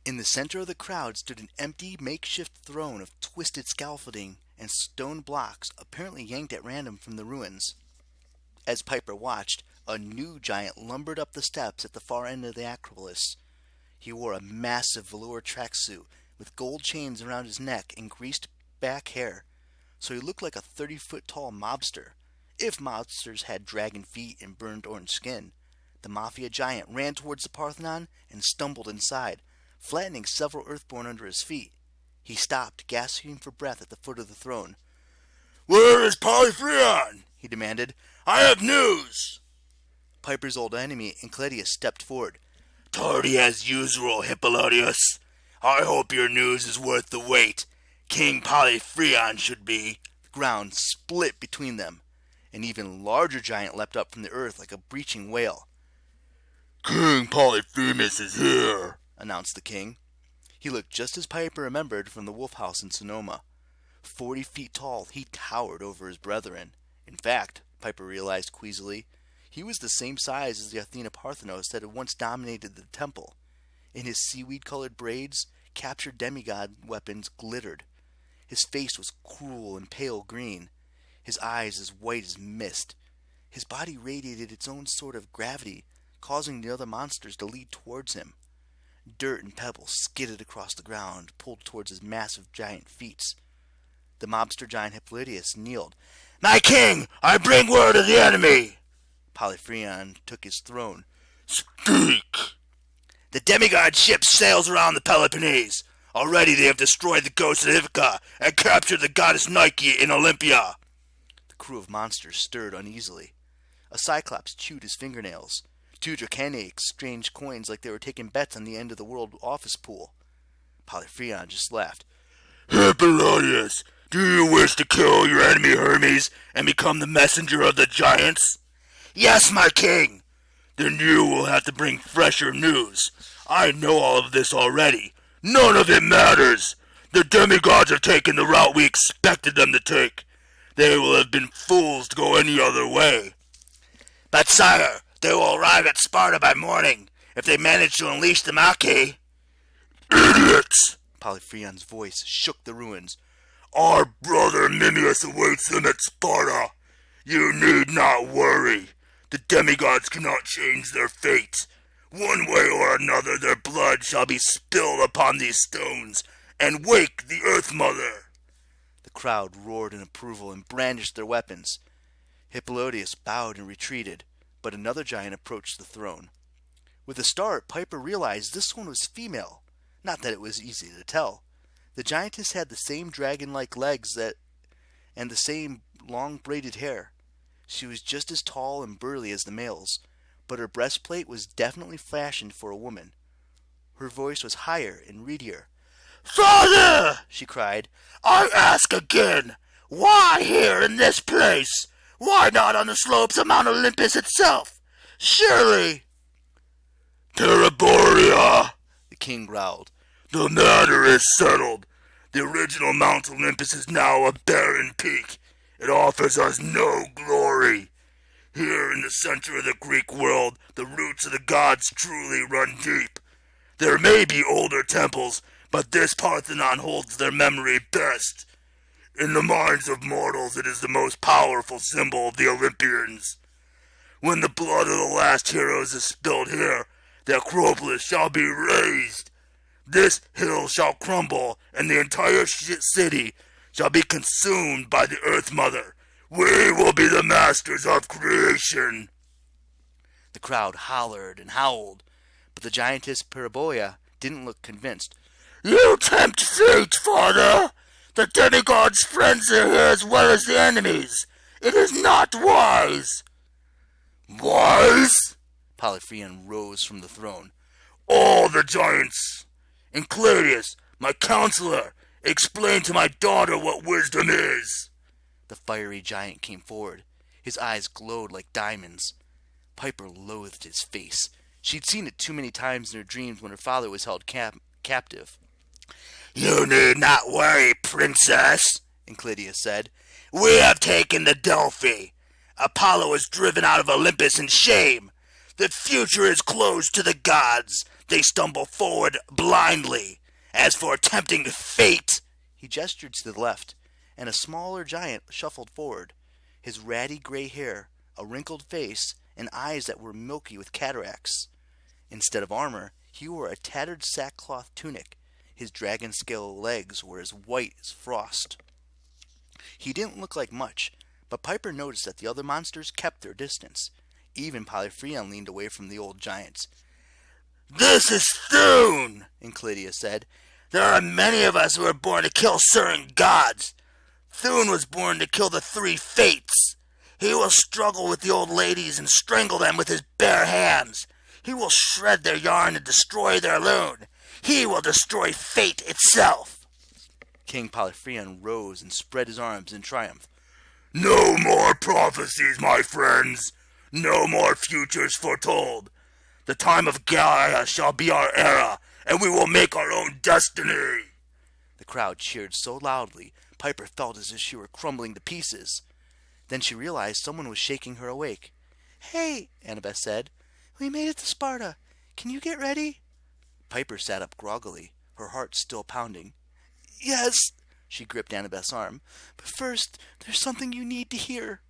In the center of the crowd stood an empty makeshift throne of twisted scaffolding and stone blocks apparently yanked at random from the ruins. As Piper watched, a new giant lumbered up the steps at the far end of the Acropolis. He wore a massive velour tracksuit with gold chains around his neck and greased back hair, so he looked like a 30-foot-tall mobster, if mobsters had dragon feet and burned orange skin. The mafia giant ran towards the Parthenon and stumbled inside, flattening several Earthborn under his feet. He stopped, gasping for breath at the foot of the throne. "Where is Polyphrion?" he demanded. "I have news." Piper's old enemy, Encletius, stepped forward. "Tardy as usual, Hippolodius. I hope your news is worth the wait. King Polyphrion should be." The ground split between them. An even larger giant leapt up from the earth like a breaching whale. "King Polyphemus is here," announced the king. He looked just as Piper remembered from the wolf house in Sonoma. 40 feet tall, he towered over his brethren. In fact, Piper realized queasily, he was the same size as the Athena Parthenos that had once dominated the temple. In his seaweed-colored braids, captured demigod weapons glittered. His face was cruel and pale green, his eyes as white as mist. His body radiated its own sort of gravity, causing the other monsters to lead towards him. Dirt and pebbles skidded across the ground, pulled towards his massive giant feet. The mobster giant Hippolytus kneeled. "My king, I bring word of the enemy." Polyphrion took his throne. "Speak." "The demigod ship sails around the Peloponnese. Already they have destroyed the ghost of Ithaca and captured the goddess Nike in Olympia." The crew of monsters stirred uneasily. A cyclops chewed his fingernails. 2 Dracanae exchanged coins like they were taking bets on the end of the world office pool. Polyphrion just laughed. "Hippolodius, do you wish to kill your enemy Hermes and become the messenger of the giants?" "Yes, my king." "Then you will have to bring fresher news. I know all of this already. None of it matters. The demigods have taken the route we expected them to take. They will have been fools to go any other way." "But sire, they will arrive at Sparta by morning, if they manage to unleash the Machi." "Idiots!" Polyphrion's voice shook the ruins. "Our brother Mimius awaits them at Sparta. You need not worry. The demigods cannot change their fate. One way or another their blood shall be spilled upon these stones, and wake the Earth Mother." The crowd roared in approval and brandished their weapons. Hippolodius bowed and retreated, but another giant approached the throne. With a start, Piper realized this one was female. Not that it was easy to tell. The giantess had the same dragon-like legs and the same long braided hair. She was just as tall and burly as the males, but her breastplate was definitely fashioned for a woman. Her voice was higher and reedier. "Father!" she cried. "I ask again, why here in this place? Why not on the slopes of Mount Olympus itself? Surely—" "Terraborea," the king growled. "The matter is settled. The original Mount Olympus is now a barren peak. It offers us no glory. Here in the center of the Greek world, the roots of the gods truly run deep. There may be older temples, but this Parthenon holds their memory best. In the minds of mortals, it is the most powerful symbol of the Olympians. When the blood of the last heroes is spilled here, the Acropolis shall be razed. This hill shall crumble, and the entire city shall be consumed by the Earth Mother. We will be the masters of creation." The crowd hollered and howled, but the giantess Periboea didn't look convinced. "You tempt fate, father. The demigods' friends are here as well as the enemies. It is not wise." "Wise?" Polyphrion rose from the throne. "All the giants. Encletius, my counselor, explain to my daughter what wisdom is." The fiery giant came forward. His eyes glowed like diamonds. Piper loathed his face. She'd seen it too many times in her dreams when her father was held captive. "You need not worry, princess," Encletius said. "We have taken the Delphi. Apollo is driven out of Olympus in shame. The future is closed to the gods. They stumble forward blindly. As for tempting fate, he gestured to the left, and a smaller giant shuffled forward. His ratty gray hair, a wrinkled face, and eyes that were milky with cataracts. Instead of armor, he wore a tattered sackcloth tunic. His dragon scale legs were as white as frost. He didn't look like much, but Piper noticed that the other monsters kept their distance. Even Polyphrenion leaned away from the old giants. "This is Thune," Enclidia said. "There are many of us who are born to kill certain gods. Thune was born to kill the three fates. He will struggle with the old ladies and strangle them with his bare hands. He will shred their yarn and destroy their loom. He will destroy fate itself." King Polyphrenion rose and spread his arms in triumph. "No more prophecies, my friends. No more futures foretold. The time of Gaia shall be our era, and we will make our own destiny." The crowd cheered so loudly, Piper felt as if she were crumbling to pieces. Then she realized someone was shaking her awake. "Hey," Annabeth said, "we made it to Sparta. Can you get ready?" Piper sat up groggily, her heart still pounding. "Yes." She gripped Annabeth's arm. "But first, there's something you need to hear."